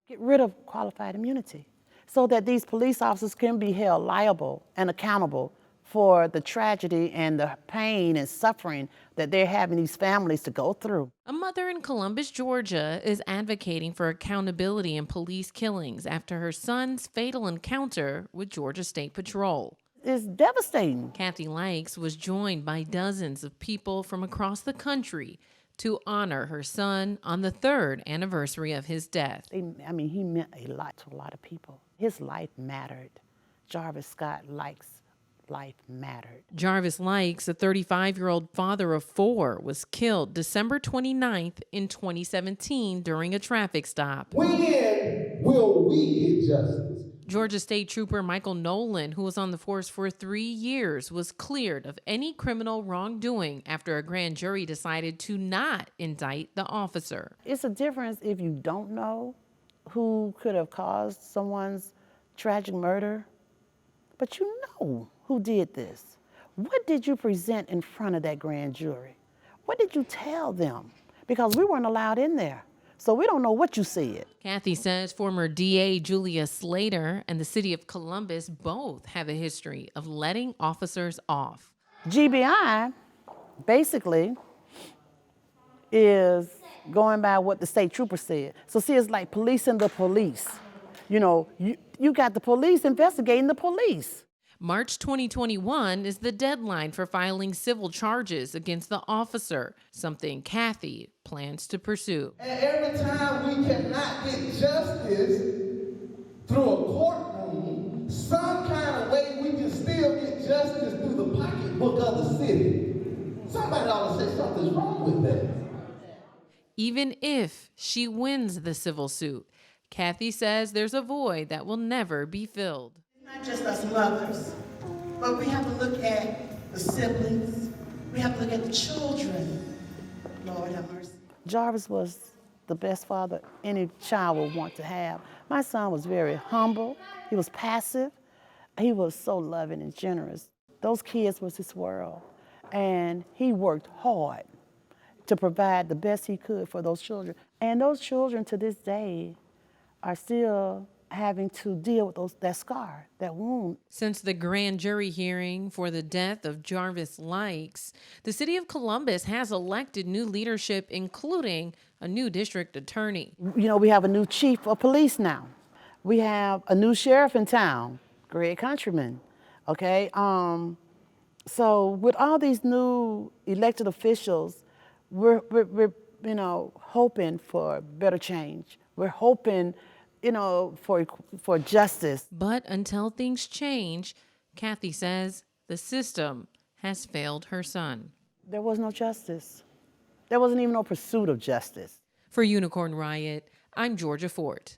Get rid of qualified immunity so that these police officers can be held liable and accountable for the tragedy and the pain and suffering that they're having these families to go through. A mother in Columbus, Georgia, is advocating for accountability in police killings after her son's fatal encounter with Georgia State Patrol. It's devastating. Kathy Lykes was joined by dozens of people from across the country to honor her son on the 3rd anniversary of his death. He meant a lot to a lot of people. His life mattered. Jarvis Lykes' life mattered. Jarvis Lykes, a 35-year-old father of 4, was killed December 29th in 2017 during a traffic stop. When will we get justice? Georgia State Trooper Michael Nolan, who was on the force for 3 years, was cleared of any criminal wrongdoing after a grand jury decided to not indict the officer. It's a difference if you don't know who could have caused someone's tragic murder, but you know who did this. What did you present in front of that grand jury? What did you tell them? Because we weren't allowed in there. So we don't know what you said. Kathy says former DA Julia Slater and the city of Columbus both have a history of letting officers off. GBI basically is going by what the state trooper said. So see, it's like policing the police. You know, you got the police investigating the police. March 2021 is the deadline for filing civil charges against the officer, something Kathy plans to pursue. And every time we cannot get justice through a courtroom, some kind of way we can still get justice through the pocketbook of the city. Somebody ought to say something's wrong with that. Even if she wins the civil suit, Kathy says there's a void that will never be filled. Not just us mothers, but we have to look at the siblings. We have to look at the children. Lord have mercy. Jarvis was the best father any child would want to have. My son was very humble. He was passive. He was so loving and generous. Those kids was his world. And he worked hard to provide the best he could for those children. And those children to this day are still having to deal with that scar, that wound. Since the grand jury hearing for the death of Jarvis Lykes, the city of Columbus has elected new leadership, including a new district attorney. You know, we have a new chief of police now. We have a new sheriff in town, Greg Countryman, okay? So with all these new elected officials, we're hoping for better change. We're hoping for justice. But until things change, Kathy says the system has failed her son. There was no justice. There wasn't even no pursuit of justice. For Unicorn Riot, I'm Georgia Fort.